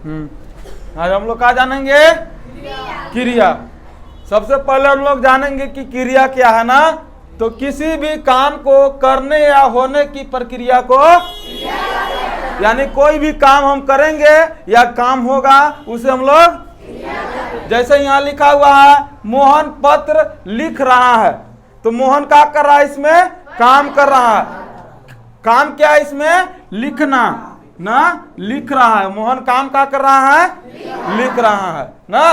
आज हम लोग क्या जानेंगे? क्रिया। सबसे पहले हम लोग जानेंगे कि क्रिया क्या है ना। तो किसी भी काम को करने या होने की प्रक्रिया को, यानी कोई भी काम हम करेंगे या काम होगा उसे हम लोग, जैसे यहाँ लिखा हुआ है मोहन पत्र लिख रहा है, तो मोहन क्या कर रहा है? इसमें काम कर रहा है। काम क्या है इसमें? लिखना ना, लिख रहा है। मोहन काम क्या कर रहा है? लिख रहा है ना।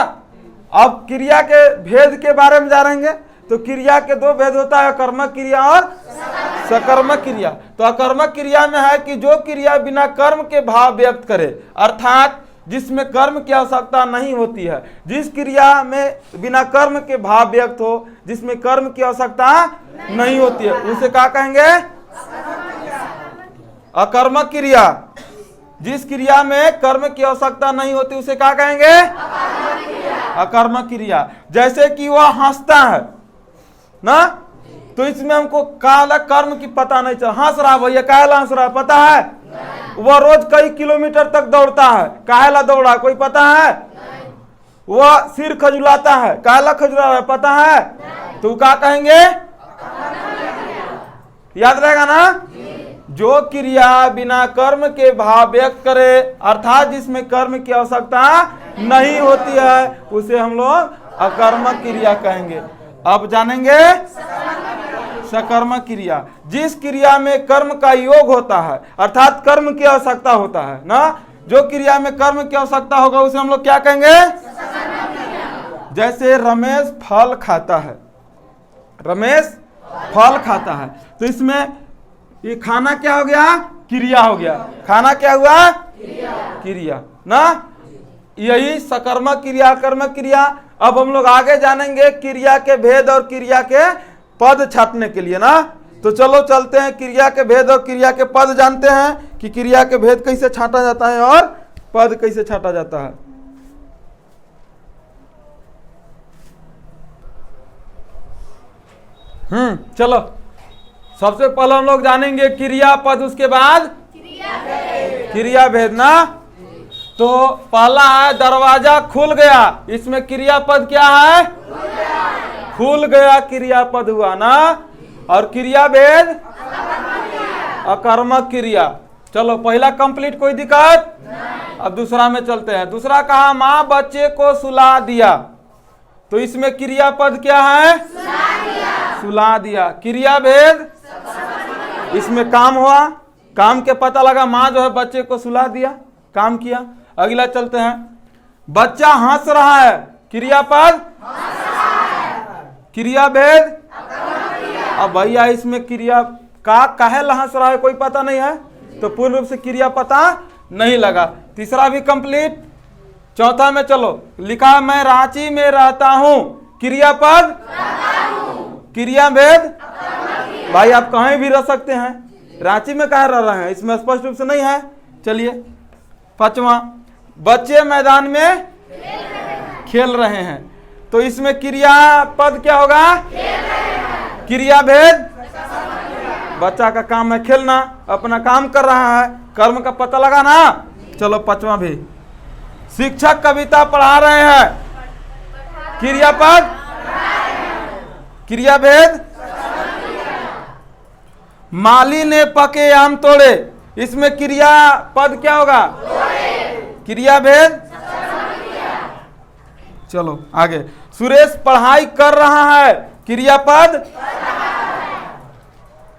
अब क्रिया के भेद के बारे में जानेंगे। तो क्रिया के दो भेद होता है, अकर्मक क्रिया और सकर्मक क्रिया। तो अकर्मक क्रिया में है कि जो क्रिया बिना कर्म के भाव व्यक्त करे, अर्थात जिसमें कर्म की आवश्यकता नहीं होती है। जिस क्रिया में बिना कर्म के भाव व्यक्त हो, जिसमें कर्म की आवश्यकता नहीं होती है, उसे क्या कहेंगे? अकर्मक क्रिया। जिस क्रिया में कर्म की आवश्यकता नहीं होती उसे क्या कहेंगे? अकर्मक क्रिया। जैसे कि वह हंसता है ना, तो इसमें हमको काला कर्म की पता नहीं चला। हंस रहा भैया, काला हंस रहा पता है? वह रोज कई किलोमीटर तक दौड़ता है, काहेला दौड़ा कोई पता है? वह सिर खजुलाता है, काहेला खजुला रहा है पता है? तो क्या कहेंगे? याद रहेगा ना। जो क्रिया बिना कर्म के भाव व्यक्त करे, अर्थात जिसमें कर्म की आवश्यकता नहीं होती है, उसे हम लोग अकर्मक क्रिया कहेंगे। अब जानेंगे सकर्मक क्रिया। जिस क्रिया में कर्म का योग होता है, अर्थात कर्म की आवश्यकता होता है ना, जो क्रिया में कर्म की आवश्यकता होगा उसे हम लोग क्या कहेंगे? जैसे रमेश फल खाता है, रमेश फल खाता है, तो इसमें ये खाना क्या हो गया? क्रिया हो गया। खाना क्या हुआ? क्रिया ना। यही सकर्मक क्रिया, कर्मक क्रिया। अब हम लोग आगे जानेंगे क्रिया के भेद और क्रिया के पद छाटने के लिए ना। तो चलो चलते हैं, क्रिया के भेद और क्रिया के पद जानते हैं कि क्रिया के भेद कैसे छाटा जाता है और पद कैसे छाटा जाता है। चलो सबसे पहले हम लोग जानेंगे क्रिया पद, उसके बाद क्रिया भेद ना। तो पहला है दरवाजा खुल गया, इसमें क्रियापद क्या है? खुल गया क्रियापद हुआ ना। और क्रिया भेद अकर्मक क्रिया। चलो पहला कंप्लीट, कोई दिक्कत? अब दूसरा में चलते हैं। दूसरा कहा माँ बच्चे को सुला दिया, तो इसमें क्रियापद क्या है? सुला दिया। क्रिया भेद, इसमें काम हुआ, काम के पता लगा, माँ जो है बच्चे को सुला दिया, काम किया। अगला चलते हैं, बच्चा हंस रहा है, क्रियापद क्रिया भेद। अब भैया इसमें क्रिया का काहे हंस रहा है कोई पता नहीं है, तो पूर्ण रूप से क्रिया पता नहीं लगा। तीसरा भी कंप्लीट। चौथा में चलो, लिखा मैं रांची में रहता हूं, क्रियापद क्रिया भेद। भाई आप कहीं भी रह सकते हैं, रांची में कहाँ रह रहे हैं इसमें स्पष्ट रूप से नहीं है। चलिए पांचवा, बच्चे मैदान में खेल रहे हैं, तो इसमें क्रिया पद क्या होगा? क्रिया भेद। बच्चा का काम है खेलना, अपना काम कर रहा है, कर्म का पता लगा ना। चलो पांचवा भी, शिक्षक कविता पढ़ा रहे हैं, क्रियापद क्रिया भेद। माली ने पके आम तोड़े, इसमें क्रिया पद क्या होगा? क्रिया भेद। चलो आगे, सुरेश पढ़ाई कर रहा है, क्रियापद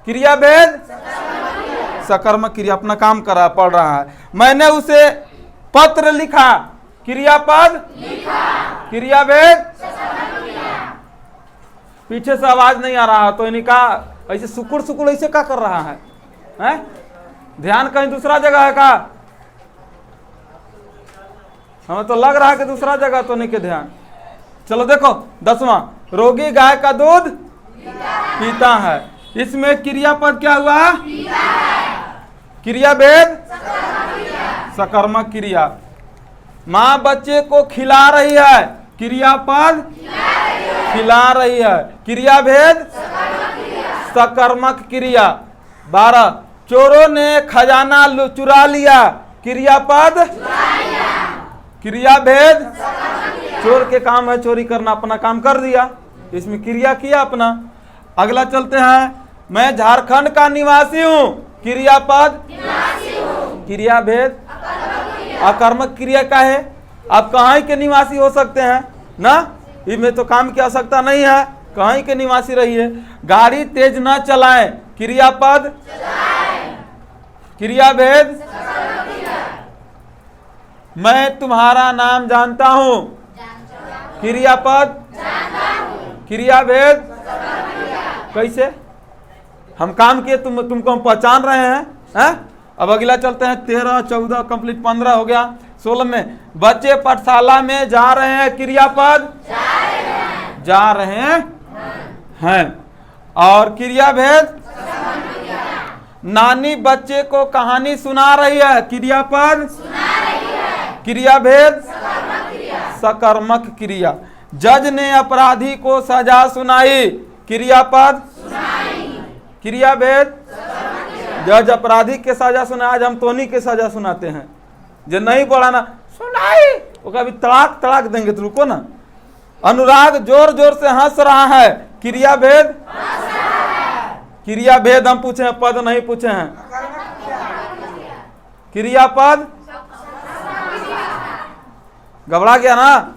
क्रिया भेद सकर्मक क्रिया, अपना काम कर रहा है, पढ़ रहा है। मैंने उसे पत्र लिखा, क्रियापद क्रिया भेद। पीछे से आवाज नहीं आ रहा तो इन्हीं का ऐसे सुकुड़ सुकुड़ ऐसे क्या कर रहा है, हैं? ध्यान कहीं दूसरा जगह है का? हमें तो लग रहा है कि दूसरा जगह तो नहीं के ध्यान। चलो देखो 10वां, रोगी गाय का दूध पीता है, इसमें क्रियापद क्या हुआ? क्रिया भेद सकर्मक क्रिया। माँ बच्चे को खिला रही है, क्रियापद खिला रही है, क्रिया भेद सकर्मक क्रिया। 12, चोरों ने खजाना चुरा लिया, क्रियापद क्रिया भेद चोर के काम है चोरी करना, अपना काम कर दिया, इसमें क्रिया किया अपना। अगला चलते हैं, मैं झारखंड का निवासी हूँ, क्रियापद क्रिया भेद अकर्मक क्रिया का है। आप कहाँ के निवासी हो सकते हैं ना, इसमें तो काम की आवश्यकता नहीं है, कहीं के निवासी रहिए। गाड़ी तेज न चलाएं, क्रियापद क्रिया भेद मैं तुम्हारा नाम जानता हूं, क्रियापद क्रिया भेद कैसे हम काम किए, तुमको हम पहचान रहे हैं। अब अगला चलते हैं, 13 14 कंप्लीट, 15 हो गया। 16 में बच्चे पाठशाला में जा रहे हैं, क्रियापद जा रहे हैं। और क्रिया भेद नानी बच्चे को कहानी सुना रही है, क्रियापद क्रिया भेद सकर्मक क्रिया। जज ने अपराधी को सजा सुनाई, क्रियापद क्रिया भेद जज अपराधी के सजा सुनाया, आज हम तोनी के सजा सुनाते हैं। जो नहीं पढ़ा ना सुनाई वो कभी तड़ाक तड़ाक देंगे, तो रुको ना। अनुराग जोर जोर से हंस रहा है, क्रिया भेद क्रिया भेद हम पूछे हैं, पद नहीं पूछे हैं। क्रियापद घबरा गया ना,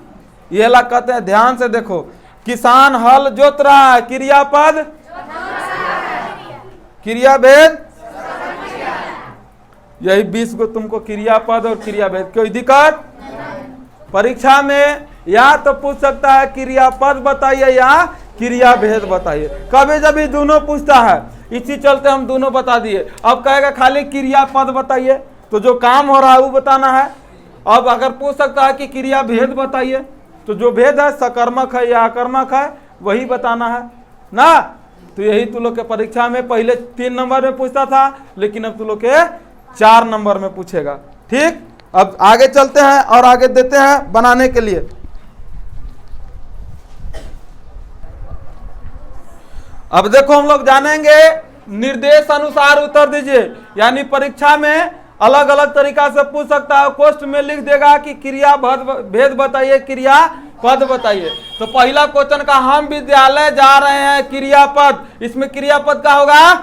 ये ला कहते हैं, ध्यान से देखो। किसान हल जोत रहा है, क्रियापद क्रिया भेद यही 20 को तुमको क्रियापद और क्रिया भेद। कोई दिक्कत? परीक्षा में या तो पूछ सकता है क्रियापद बताइए या क्रिया भेद बताइए, कभी जब दोनों पूछता है, इसी चलते हम दोनों बता दिए। अब कहेगा खाली क्रियापद बताइए, तो जो काम हो रहा है वो बताना है। अब अगर पूछ सकता है कि क्रिया भेद बताइए, तो जो भेद है सकर्मक है या अकर्मक है वही बताना है ना। तो यही तू लोग के परीक्षा में पहले 3 नंबर में पूछता था, लेकिन अब तू लोग के 4 नंबर में पूछेगा। ठीक, अब आगे चलते हैं और आगे देते हैं बनाने के लिए। अब देखो हम लोग जानेंगे निर्देश अनुसार उत्तर दीजिए, यानी परीक्षा में अलग अलग तरीका से पूछ सकता है। क्वेश्चन में लिख देगा कि क्रिया भेद बताइए, क्रिया पद बताइए। तो पहला क्वेश्चन का हम विद्यालय जा रहे हैं, क्रियापद, इसमें क्रियापद का होगा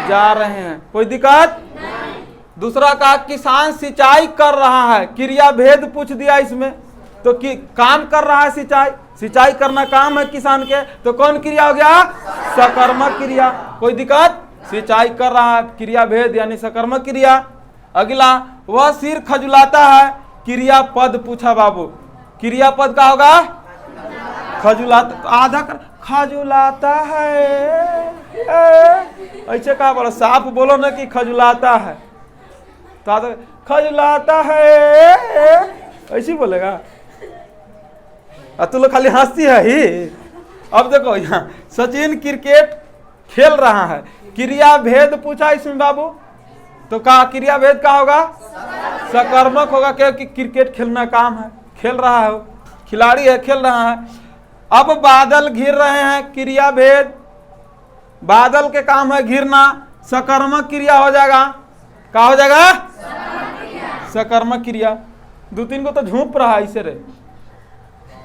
जा रहे हैं, कोई दिक्कत? दूसरा का किसान सिंचाई कर रहा है, क्रिया भेद पूछ दिया इसमें, तो कि काम कर रहा है सिंचाई, सिंचाई करना काम है किसान के, तो कौन क्रिया हो गया? सकर्मक क्रिया, कोई दिक्कत? सिंचाई कर रहा है, क्रिया भेद यानी सकर्मक क्रिया। अगला, वह सिर खजुलाता है, क्रिया पद पूछा बाबू, क्रिया पद का होगा खजुलाता, आधा कर खजुलाता है, ऐसे कहा बोलो, साफ बोलो ना कि खजुलाता है, तो आधा खजुलाता है ऐसे बोलेगा, तू लोग खाली हंसती है ही। अब देखो यहाँ सचिन क्रिकेट खेल रहा है, क्रिया भेद पूछा इसमें बाबू, तो कहा क्रिया भेद का होगा सकर्मक होगा, क्योंकि क्रिकेट खेलना काम है, खेल रहा है, खिलाड़ी है, खेल रहा है। अब बादल घिर रहे हैं, क्रिया भेद, बादल के काम है घिरना, सकर्मक क्रिया हो जाएगा, क्या हो जाएगा? सकर्मक क्रिया। 2-3 को तो झूप रहा है इसे रे,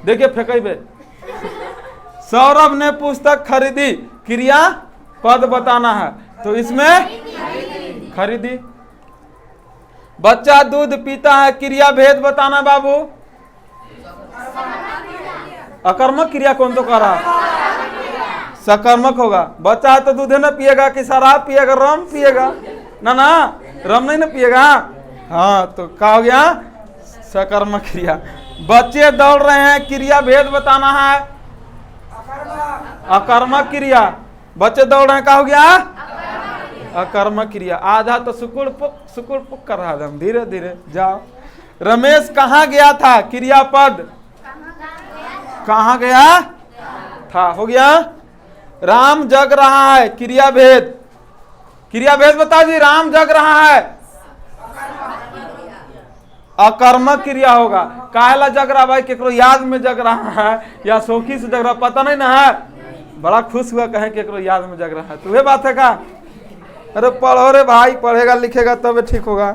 देखिए फेंके। सौरभ ने पुस्तक खरीदी, क्रिया पद बताना है, तो इसमें खरीदी। बच्चा दूध पीता है, क्रिया भेद बताना बाबू, अकर्मक क्रिया कौन तो कर रहा है? सकर्मक होगा। बच्चा तो दूध न पिएगा कि शराब पिएगा, रम पिएगा ना, रम नहीं ना पिएगा, हाँ, तो क्या हो गया? सकर्मक क्रिया। बच्चे दौड़ रहे हैं, क्रिया भेद बताना है, अकर्मक क्रिया, बच्चे दौड़ रहे हैं, क्या हो गया? अकर्मक क्रिया। आधा तो सुकुड़ पुक कर रहा था, धीरे धीरे जाओ। रमेश कहाँ गया था, क्रियापद, कहाँ गया था, हो गया। राम जग रहा है, क्रिया भेद, क्रिया भेद बताओ जी, राम जग रहा है, अकर्मक क्रिया होगा। काहेला जग रहा भाई, केकरो याद में जग रहा है या शौकी से जग रहा, पता नहीं ना है, बड़ा खुश हुआ कहें केकरो याद में जग रहा है, तो वह बात है का? अरे पढ़ो रे भाई, पढ़ेगा लिखेगा तब ठीक होगा।